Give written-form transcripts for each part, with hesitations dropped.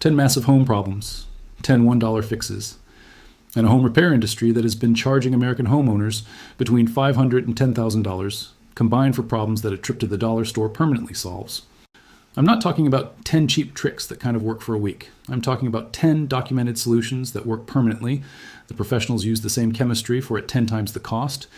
10 massive home problems, 10 $1 fixes, and a home repair industry that has been charging American homeowners between $500 and $10,000 combined for problems that a trip to the dollar store permanently solves. I'm not talking about 10 cheap tricks that kind of work for a week. I'm talking about 10 documented solutions that work permanently. The professionals use the same chemistry for at 10 times the cost,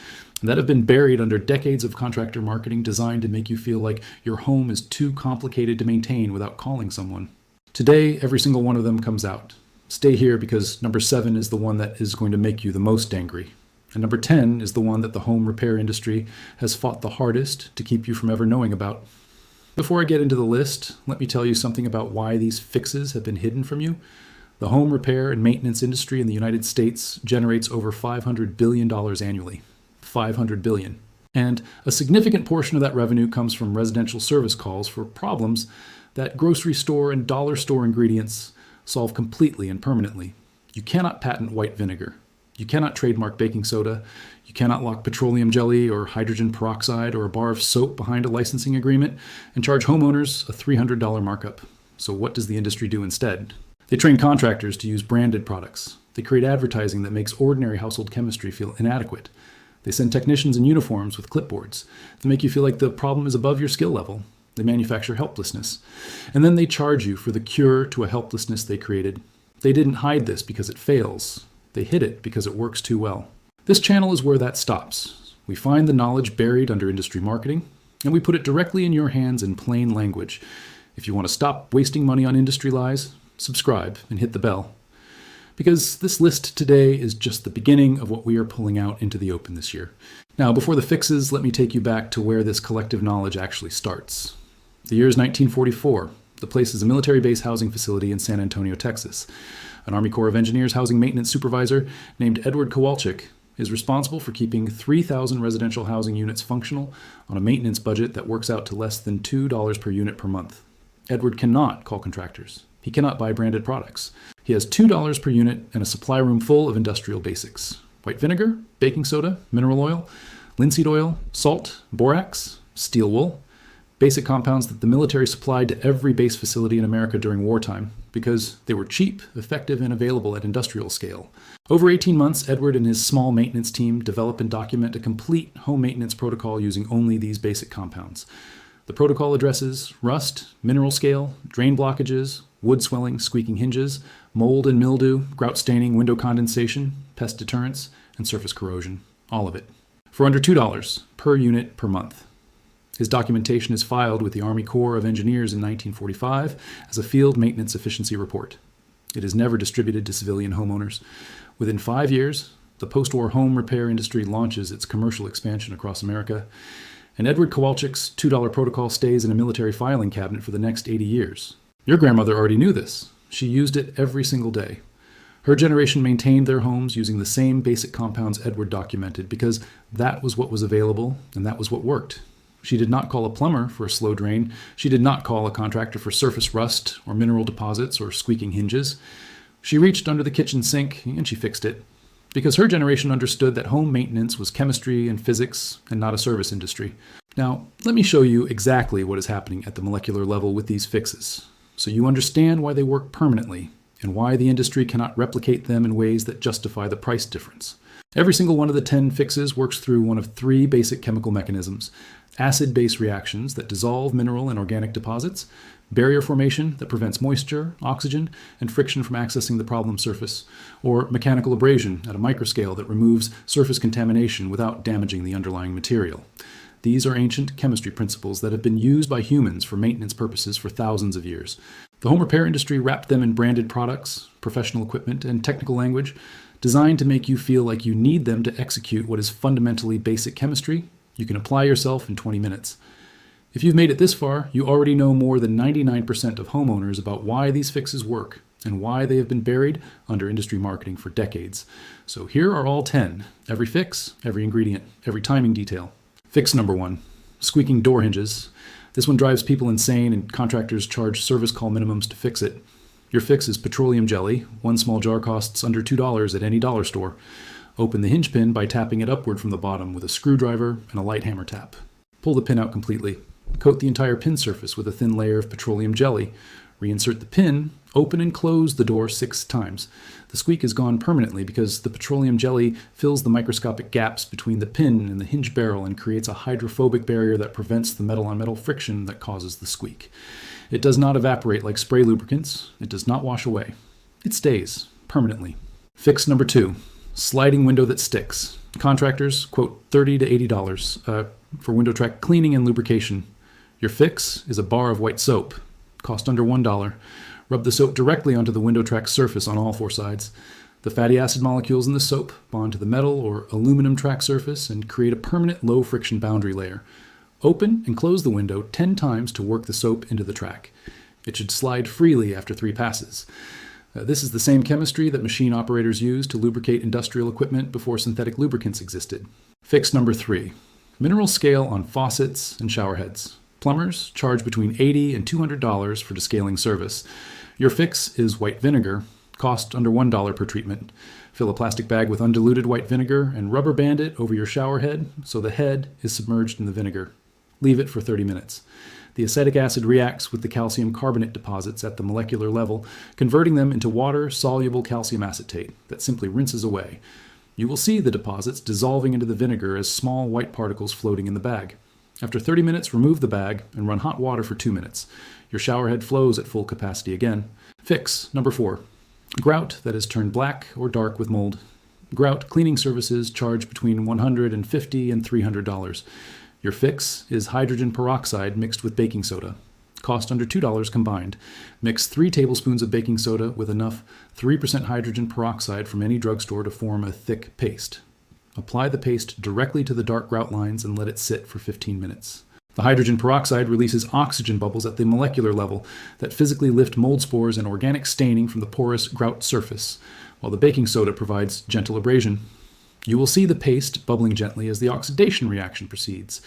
and that have been buried under decades of contractor marketing designed to make you feel like your home is too complicated to maintain without calling someone. Today, every single one of them comes out. Stay here because number 7 is the one that is going to make you the most angry. And number 10 is the one that the home repair industry has fought the hardest to keep you from ever knowing about. Before I get into the list, let me tell you something about why these fixes have been hidden from you. The home repair and maintenance industry in the United States generates over $500 billion annually. $500 billion. And a significant portion of that revenue comes from residential service calls for problems that grocery store and dollar store ingredients solve completely and permanently. You cannot patent white vinegar. You cannot trademark baking soda. You cannot lock petroleum jelly or hydrogen peroxide or a bar of soap behind a licensing agreement and charge homeowners a $300 markup. So what does the industry do instead? They train contractors to use branded products. They create advertising that makes ordinary household chemistry feel inadequate. They send technicians in uniforms with clipboards to make you feel like the problem is above your skill level. They manufacture helplessness. And then they charge you for the cure to a helplessness they created. They didn't hide this because it fails. They hid it because it works too well. This channel is where that stops. We find the knowledge buried under industry marketing, and we put it directly in your hands in plain language. If you want to stop wasting money on industry lies, subscribe and hit the bell. Because this list today is just the beginning of what we are pulling out into the open this year. Now, before the fixes, let me take you back to where this collective knowledge actually starts. The year is 1944. The place is a military base housing facility in San Antonio, Texas. An Army Corps of Engineers housing maintenance supervisor named Edward Kowalczyk is responsible for keeping 3,000 residential housing units functional on a maintenance budget that works out to less than $2 per unit per month. Edward cannot call contractors. He cannot buy branded products. He has $2 per unit and a supply room full of industrial basics. White vinegar, baking soda, mineral oil, linseed oil, salt, borax, steel wool. Basic compounds that the military supplied to every base facility in America during wartime because they were cheap, effective, and available at industrial scale. Over 18 months, Edward and his small maintenance team develop and document a complete home maintenance protocol using only these basic compounds. The protocol addresses rust, mineral scale, drain blockages, wood swelling, squeaking hinges, mold and mildew, grout staining, window condensation, pest deterrence, and surface corrosion. All of it. For under $2 per unit per month. His documentation is filed with the Army Corps of Engineers in 1945 as a field maintenance efficiency report. It is never distributed to civilian homeowners. Within 5 years, the post-war home repair industry launches its commercial expansion across America, and Edward Kowalczyk's $2 protocol stays in a military filing cabinet for the next 80 years. Your grandmother already knew this. She used it every single day. Her generation maintained their homes using the same basic compounds Edward documented because that was what was available and that was what worked. She did not call a plumber for a slow drain. She did not call a contractor for surface rust or mineral deposits or squeaking hinges. She reached under the kitchen sink and she fixed it because her generation understood that home maintenance was chemistry and physics and not a service industry. Now, let me show you exactly what is happening at the molecular level with these fixes so you understand why they work permanently and why the industry cannot replicate them in ways that justify the price difference. Every single one of the 10 fixes works through one of 3 basic chemical mechanisms: acid-base reactions that dissolve mineral and organic deposits, barrier formation that prevents moisture, oxygen, and friction from accessing the problem surface, or mechanical abrasion at a microscale that removes surface contamination without damaging the underlying material. These are ancient chemistry principles that have been used by humans for maintenance purposes for thousands of years. The home repair industry wrapped them in branded products, professional equipment, and technical language designed to make you feel like you need them to execute what is fundamentally basic chemistry you can apply yourself in 20 minutes. If you've made it this far, you already know more than 99% of homeowners about why these fixes work and why they have been buried under industry marketing for decades. So here are all 10. Every fix, every ingredient, every timing detail. Fix number 1, squeaking door hinges. This one drives people insane and contractors charge service call minimums to fix it. Your fix is petroleum jelly. One small jar costs under $2 at any dollar store. Open the hinge pin by tapping it upward from the bottom with a screwdriver and a light hammer tap. Pull the pin out completely. Coat the entire pin surface with a thin layer of petroleum jelly. Reinsert the pin Open and close the door 6 times. The squeak is gone permanently because the petroleum jelly fills the microscopic gaps between the pin and the hinge barrel and creates a hydrophobic barrier that prevents the metal-on-metal friction that causes the squeak. It does not evaporate like spray lubricants. It does not wash away. It stays permanently. Fix number 2, sliding window that sticks. Contractors quote $30 to $80 for window track cleaning and lubrication. Your fix is a bar of white soap, cost under $1. Rub the soap directly onto the window track surface on all 4 sides. The fatty acid molecules in the soap bond to the metal or aluminum track surface and create a permanent low friction boundary layer. Open and close the window 10 times to work the soap into the track. It should slide freely after 3 passes. This is the same chemistry that machine operators use to lubricate industrial equipment before synthetic lubricants existed. Fix number 3, mineral scale on faucets and showerheads. Plumbers charge between $80 and $200 for descaling service. Your fix is white vinegar, cost under $1 per treatment. Fill a plastic bag with undiluted white vinegar and rubber band it over your shower head so the head is submerged in the vinegar. Leave it for 30 minutes. The acetic acid reacts with the calcium carbonate deposits at the molecular level, converting them into water-soluble calcium acetate that simply rinses away. You will see the deposits dissolving into the vinegar as small white particles floating in the bag. After 30 minutes, remove the bag and run hot water for 2 minutes. Your showerhead flows at full capacity again. Fix number 4, grout that has turned black or dark with mold. Grout cleaning services charge between $150 and $300. Your fix is hydrogen peroxide mixed with baking soda. Cost under $2 combined. Mix 3 tablespoons of baking soda with enough 3% hydrogen peroxide from any drugstore to form a thick paste. Apply the paste directly to the dark grout lines and let it sit for 15 minutes. The hydrogen peroxide releases oxygen bubbles at the molecular level that physically lift mold spores and organic staining from the porous grout surface, while the baking soda provides gentle abrasion. You will see the paste bubbling gently as the oxidation reaction proceeds.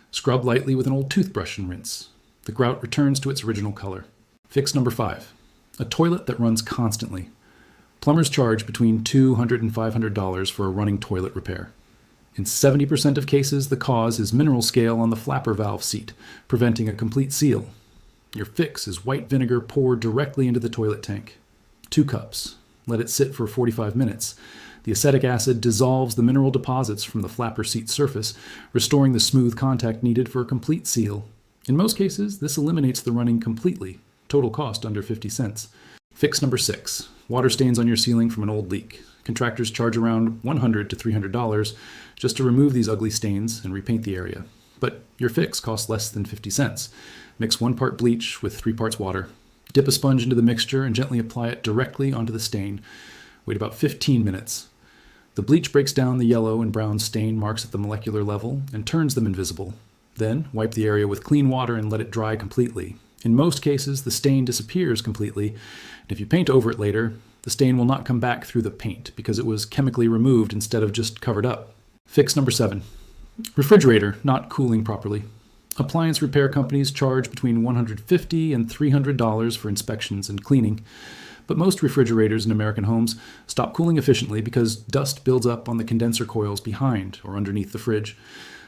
Scrub lightly with an old toothbrush and rinse. The grout returns to its original color. Fix number 5, a toilet that runs constantly. Plumbers charge between $200 and $500 for a running toilet repair. In 70% of cases, the cause is mineral scale on the flapper valve seat, preventing a complete seal. Your fix is white vinegar poured directly into the toilet tank. 2 cups. Let it sit for 45 minutes. The acetic acid dissolves the mineral deposits from the flapper seat surface, restoring the smooth contact needed for a complete seal. In most cases, this eliminates the running completely. Total cost under 50 cents. Fix number 6, water stains on your ceiling from an old leak. Contractors charge around $100 to $300 just to remove these ugly stains and repaint the area. But your fix costs less than 50 cents. Mix 1 part bleach with 3 parts water. Dip a sponge into the mixture and gently apply it directly onto the stain. Wait about 15 minutes. The bleach breaks down the yellow and brown stain marks at the molecular level and turns them invisible. Then wipe the area with clean water and let it dry completely. In most cases, the stain disappears completely, and if you paint over it later, the stain will not come back through the paint because it was chemically removed instead of just covered up. Fix number 7, refrigerator not cooling properly. Appliance repair companies charge between $150 and $300 for inspections and cleaning, but most refrigerators in American homes stop cooling efficiently because dust builds up on the condenser coils behind or underneath the fridge.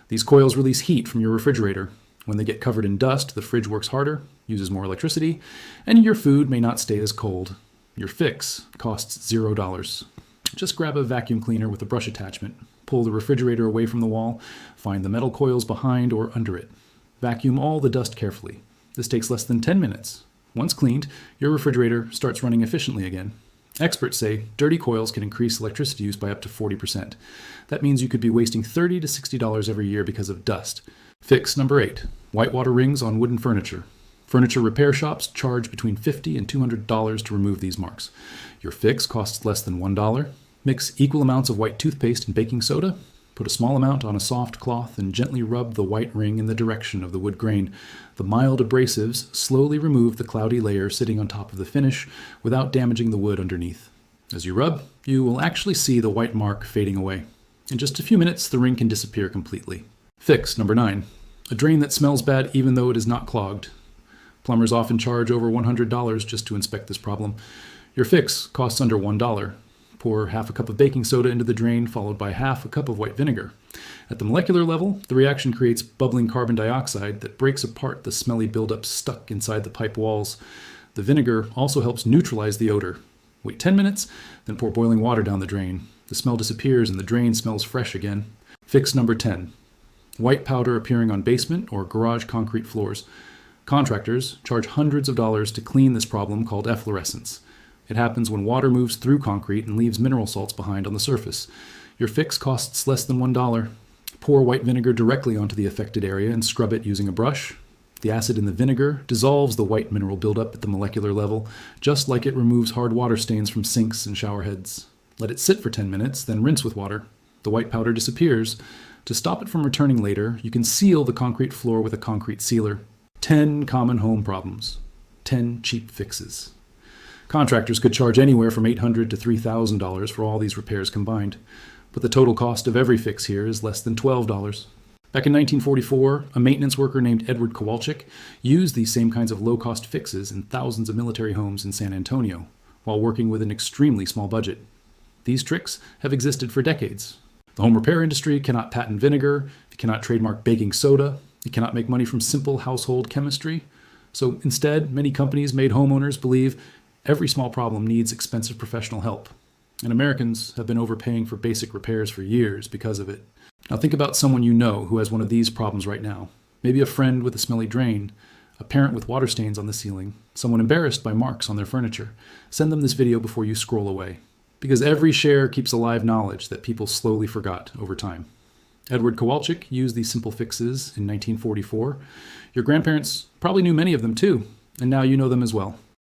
These coils release heat from your refrigerator. When they get covered in dust, the fridge works harder, uses more electricity, and your food may not stay as cold. Your fix costs $0. Just grab a vacuum cleaner with a brush attachment, pull the refrigerator away from the wall, find the metal coils behind or under it. Vacuum all the dust carefully. This takes less than 10 minutes. Once cleaned, your refrigerator starts running efficiently again. Experts say dirty coils can increase electricity use by up to 40%. That means you could be wasting $30 to $60 every year because of dust. Fix number 8, whitewater rings on wooden furniture. Furniture repair shops charge between $50 and $200 to remove these marks. Your fix costs less than $1. Mix equal amounts of white toothpaste and baking soda. Put a small amount on a soft cloth and gently rub the white ring in the direction of the wood grain. The mild abrasives slowly remove the cloudy layer sitting on top of the finish without damaging the wood underneath. As you rub, you will actually see the white mark fading away. In just a few minutes, the ring can disappear completely. Fix number 9, a drain that smells bad even though it is not clogged. Plumbers often charge over $100 just to inspect this problem. Your fix costs under $1. Pour half a cup of baking soda into the drain, followed by half a cup of white vinegar. At the molecular level, the reaction creates bubbling carbon dioxide that breaks apart the smelly buildup stuck inside the pipe walls. The vinegar also helps neutralize the odor. Wait 10 minutes, then pour boiling water down the drain. The smell disappears and the drain smells fresh again. Fix number 10. White powder appearing on basement or garage concrete floors. Contractors charge hundreds of dollars to clean this problem called efflorescence. It happens when water moves through concrete and leaves mineral salts behind on the surface. Your fix costs less than $1. Pour white vinegar directly onto the affected area and scrub it using a brush. The acid in the vinegar dissolves the white mineral buildup at the molecular level, just like it removes hard water stains from sinks and shower heads. Let it sit for 10 minutes, then rinse with water. The white powder disappears. To stop it from returning later, you can seal the concrete floor with a concrete sealer. 10 common home problems. 10 cheap fixes. Contractors could charge anywhere from $800 to $3,000 for all these repairs combined, but the total cost of every fix here is less than $12. Back in 1944, a maintenance worker named Edward Kowalczyk used these same kinds of low-cost fixes in thousands of military homes in San Antonio, while working with an extremely small budget. These tricks have existed for decades. The home repair industry cannot patent vinegar, it cannot trademark baking soda, it cannot make money from simple household chemistry. So instead, many companies made homeowners believe every small problem needs expensive professional help. And Americans have been overpaying for basic repairs for years because of it. Now think about someone you know who has one of these problems right now. Maybe a friend with a smelly drain, a parent with water stains on the ceiling, someone embarrassed by marks on their furniture. Send them this video before you scroll away. Because every share keeps alive knowledge that people slowly forgot over time. Edward Kowalczyk used these simple fixes in 1944. Your grandparents probably knew many of them too, and now you know them as well.